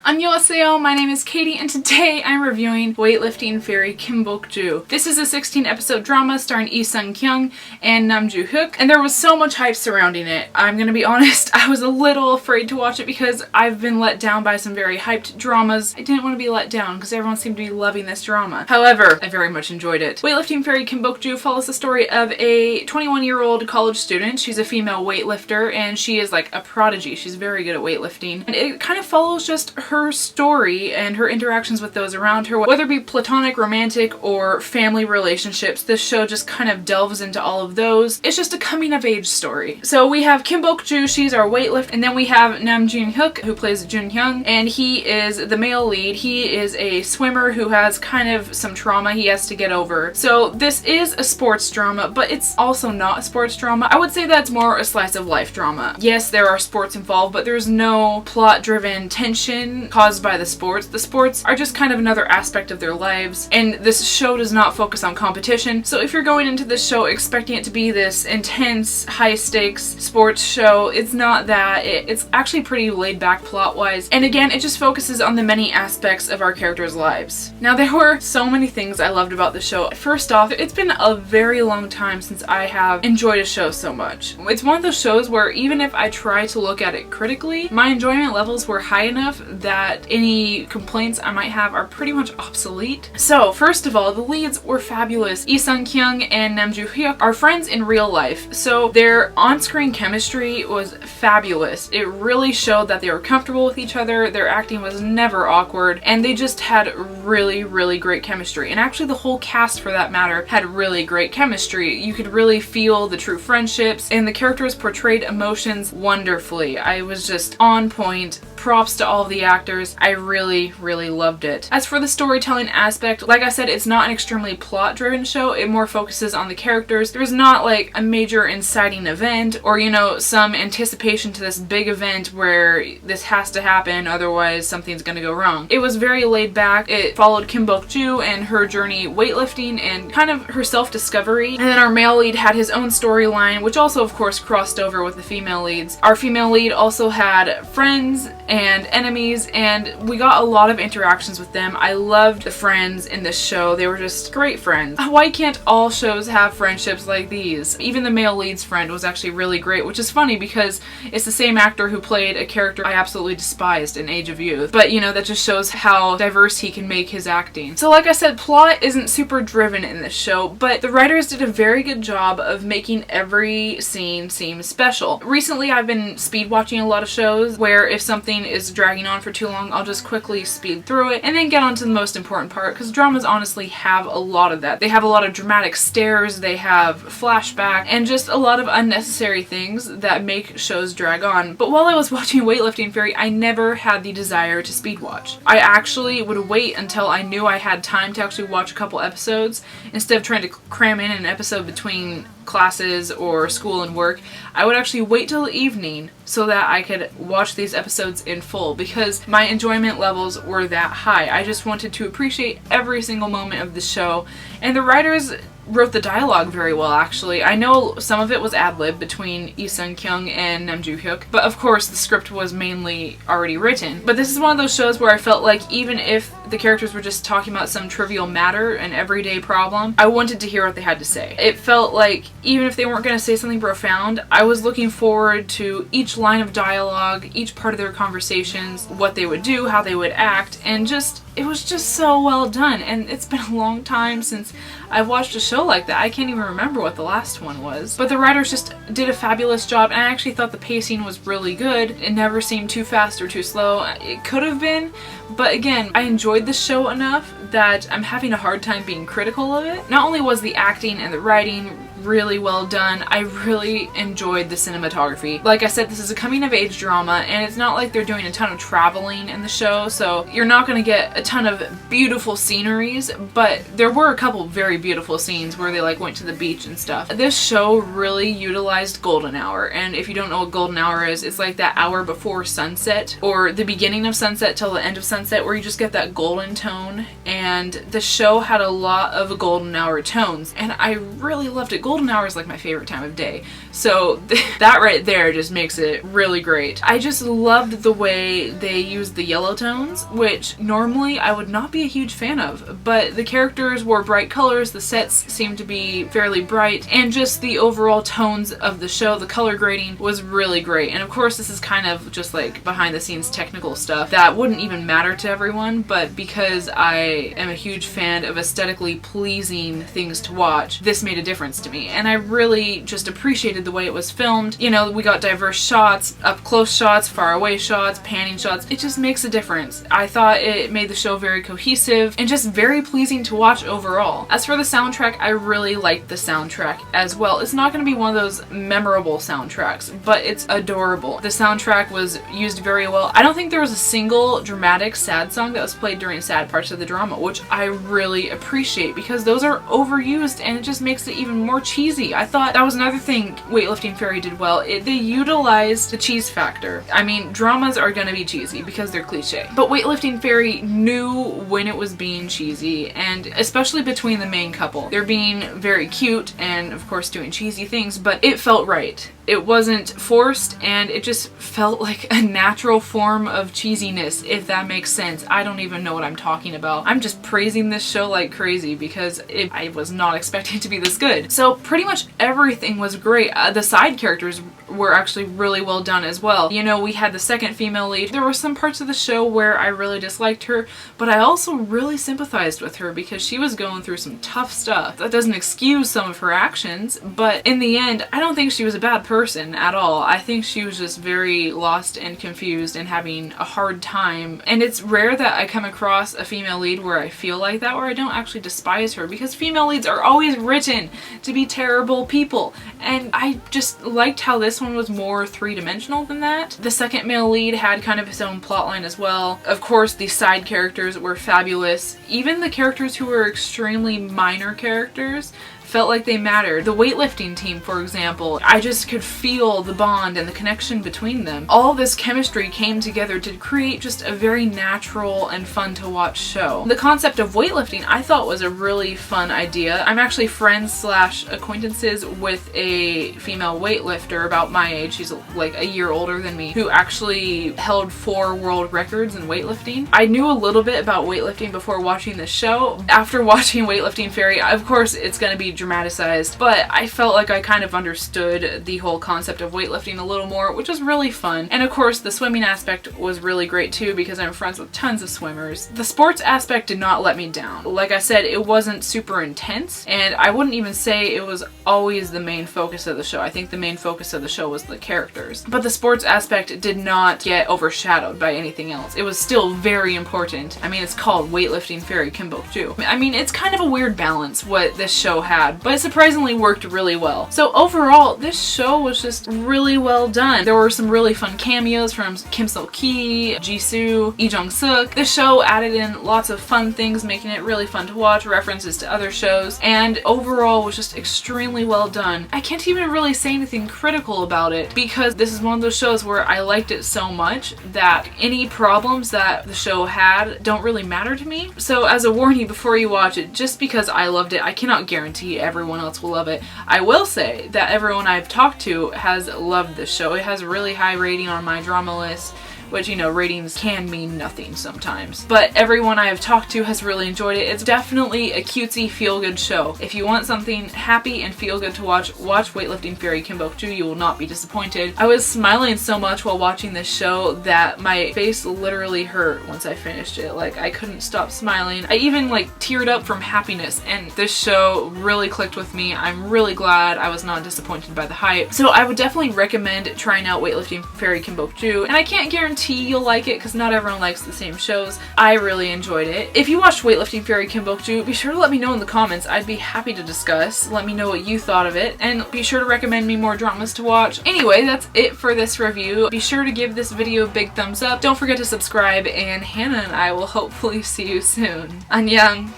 Annyeonghaseyo, my name is Katie and today I'm reviewing Weightlifting Fairy Kim Bok Joo. This is a 16-episode drama starring Lee Sung-kyung and Nam Joo-hyuk, and there was so much hype surrounding it. I'm gonna be honest, I was a little afraid to watch it because I've been let down by some very hyped dramas. I didn't want to be let down because everyone seemed to be loving this drama. However, I very much enjoyed it. Weightlifting Fairy Kim Bok Joo follows the story of a 21-year-old college student. She's a female weightlifter and she is like a prodigy. She's very good at weightlifting. And it kind of follows just her story and her interactions with those around her, whether it be platonic, romantic, or family relationships. This show just kind of delves into all of those. It's just a coming of age story. So we have Kim Bok Joo, she's our weightlifter, and then we have Nam Joo-hyuk, who plays Jun Hyung, and he is the male lead. He is a swimmer who has kind of some trauma he has to get over. So this is a sports drama, but it's also not a sports drama. I would say that's more a slice of life drama. Yes, there are sports involved, but there's no plot-driven tension caused by the sports. The sports are just kind of another aspect of their lives, and this show does not focus on competition. So if you're going into this show expecting it to be this intense, high-stakes sports show, it's not that. It's actually pretty laid-back plot-wise, and again, it just focuses on the many aspects of our characters' lives. Now, there were so many things I loved about the show. First off, it's been a very long time since I have enjoyed a show so much. It's one of those shows where even if I try to look at it critically, my enjoyment levels were high enough that any complaints I might have are pretty much obsolete. So, first of all, the leads were fabulous. Lee Sung-kyung and Nam Joo-hyuk are friends in real life, so their on-screen chemistry was fabulous. It really showed that they were comfortable with each other, their acting was never awkward, and they just had really, really great chemistry. And actually the whole cast, for that matter, had really great chemistry. You could really feel the true friendships, and the characters portrayed emotions wonderfully. I was just on point. Props to all of the actors. I really, really loved it. As for the storytelling aspect, like I said, it's not an extremely plot-driven show. It more focuses on the characters. There's not like a major inciting event or, you know, some anticipation to this big event where this has to happen, otherwise something's gonna go wrong. It was very laid back. It followed Kim Bok Joo and her journey weightlifting and kind of her self-discovery. And then our male lead had his own storyline, which also of course crossed over with the female leads. Our female lead also had friends and enemies, and we got a lot of interactions with them. I loved the friends in this show. They were just great friends. Why can't all shows have friendships like these? Even the male lead's friend was actually really great, which is funny because it's the same actor who played a character I absolutely despised in Age of Youth. But you know, that just shows how diverse he can make his acting. So like I said, plot isn't super driven in this show, but the writers did a very good job of making every scene seem special. Recently I've been speed watching a lot of shows where if something is dragging on for too long, I'll just quickly speed through it and then get on to the most important part, because dramas honestly have a lot of that. They have a lot of dramatic stares, they have flashback, and just a lot of unnecessary things that make shows drag on. But while I was watching Weightlifting Fairy, I never had the desire to speed watch. I actually would wait until I knew I had time to actually watch a couple episodes instead of trying to cram in an episode between classes or school and work. I would actually wait till the evening so that I could watch these episodes in full because my enjoyment levels were that high. I just wanted to appreciate every single moment of the show, and the writers wrote the dialogue very well, actually. I know some of it was ad-lib between Lee Sung-kyung and Nam Joo-hyuk, but of course the script was mainly already written. But this is one of those shows where I felt like even if the characters were just talking about some trivial matter, an everyday problem, I wanted to hear what they had to say. It felt like even if they weren't going to say something profound, I was looking forward to each line of dialogue, each part of their conversations, what they would do, how they would act, and just it was just so well done. And it's been a long time since I've watched a show like that. I can't even remember what the last one was. But the writers just did a fabulous job, and I actually thought the pacing was really good. It never seemed too fast or too slow. It could have been, but again, I enjoyed the show enough that I'm having a hard time being critical of it. Not only was the acting and the writing really well done, I really enjoyed the cinematography. Like I said, this is a coming of age drama, and it's not like they're doing a ton of traveling in the show, so you're not going to get a ton of beautiful sceneries, but there were a couple very beautiful scenes where they like went to the beach and stuff. This show really utilized golden hour, and if you don't know what golden hour is, it's like that hour before sunset, or the beginning of sunset till the end of sunset, where you just get that golden tone, and the show had a lot of golden hour tones, and I really loved it. Golden golden hour is like my favorite time of day. So that right there just makes it really great. I just loved the way they used the yellow tones, which normally I would not be a huge fan of, but the characters wore bright colors, the sets seemed to be fairly bright, and just the overall tones of the show, the color grading was really great. And of course this is kind of just like behind the scenes technical stuff that wouldn't even matter to everyone, but because I am a huge fan of aesthetically pleasing things to watch, this made a difference to me. And I really just appreciated the way it was filmed. You know, we got diverse shots, up close shots, far away shots, panning shots. It just makes a difference. I thought it made the show very cohesive and just very pleasing to watch overall. As for the soundtrack, I really liked the soundtrack as well. It's not going to be one of those memorable soundtracks, but it's adorable. The soundtrack was used very well. I don't think there was a single dramatic sad song that was played during sad parts of the drama, which I really appreciate because those are overused and it just makes it even more cheesy. I thought that was another thing Weightlifting Fairy did well. They utilized the cheese factor. I mean, dramas are gonna be cheesy because they're cliche, but Weightlifting Fairy knew when it was being cheesy, and especially between the main couple. They're being very cute and of course doing cheesy things, but it felt right. It wasn't forced and it just felt like a natural form of cheesiness, if that makes sense. I don't even know what I'm talking about. I'm just praising this show like crazy because I was not expecting it to be this good. So pretty much everything was great. The side characters were actually really well done as well. You know, we had the second female lead. There were some parts of the show where I really disliked her, but I also really sympathized with her because she was going through some tough stuff. That doesn't excuse some of her actions, but in the end, I don't think she was a bad person at all. I think she was just very lost and confused and having a hard time. And it's rare that I come across a female lead where I feel like that, where I don't actually despise her, because female leads are always written to be terrible people. And I just liked how this one was more three-dimensional than that. The second male lead had kind of his own plotline as well. Of course, the side characters were fabulous. Even the characters who were extremely minor characters felt like they mattered. The weightlifting team, for example, I just could feel the bond and the connection between them. All this chemistry came together to create just a very natural and fun to watch show. The concept of weightlifting I thought was a really fun idea. I'm actually friends / acquaintances with a female weightlifter about my age. She's like a year older than me, who actually held 4 world records in weightlifting. I knew a little bit about weightlifting before watching this show. After watching Weightlifting Fairy, of course it's going to be dramatized, but I felt like I kind of understood the whole concept of weightlifting a little more, which was really fun. And of course the swimming aspect was really great too, because I'm friends with tons of swimmers. The sports aspect did not let me down. Like I said, it wasn't super intense, and I wouldn't even say it was always the main focus of the show. I think the main focus of the show was the characters, but the sports aspect did not get overshadowed by anything else. It was still very important. I mean, it's called Weightlifting Fairy Bok Joo. I mean, it's kind of a weird balance what this show had, but it surprisingly worked really well. So overall, this show was just really well done. There were some really fun cameos from Kim Seok-hee, Jisoo, Lee Jung-suk. This show added in lots of fun things, making it really fun to watch, references to other shows, and overall was just extremely well done. I can't even really say anything critical about it, because this is one of those shows where I liked it so much that any problems that the show had don't really matter to me. So as a warning before you watch it, just because I loved it, I cannot guarantee everyone else will love it. I will say that everyone I've talked to has loved this show. It has a really high rating on my drama list, which, you know, ratings can mean nothing sometimes. But everyone I have talked to has really enjoyed it. It's definitely a cutesy, feel-good show. If you want something happy and feel-good to watch, watch Weightlifting Fairy Bok Joo. You will not be disappointed. I was smiling so much while watching this show that my face literally hurt once I finished it. Like, I couldn't stop smiling. I even, like, teared up from happiness, and this show really clicked with me. I'm really glad I was not disappointed by the hype. So I would definitely recommend trying out Weightlifting Fairy Bok Joo, and I can't guarantee you'll like it because not everyone likes the same shows. I really enjoyed it. If you watched Weightlifting Fairy Bok Joo, be sure to let me know in the comments. I'd be happy to discuss. Let me know what you thought of it, and be sure to recommend me more dramas to watch. Anyway, that's it for this review. Be sure to give this video a big thumbs up. Don't forget to subscribe, and Hannah and I will hopefully see you soon. Annyeong!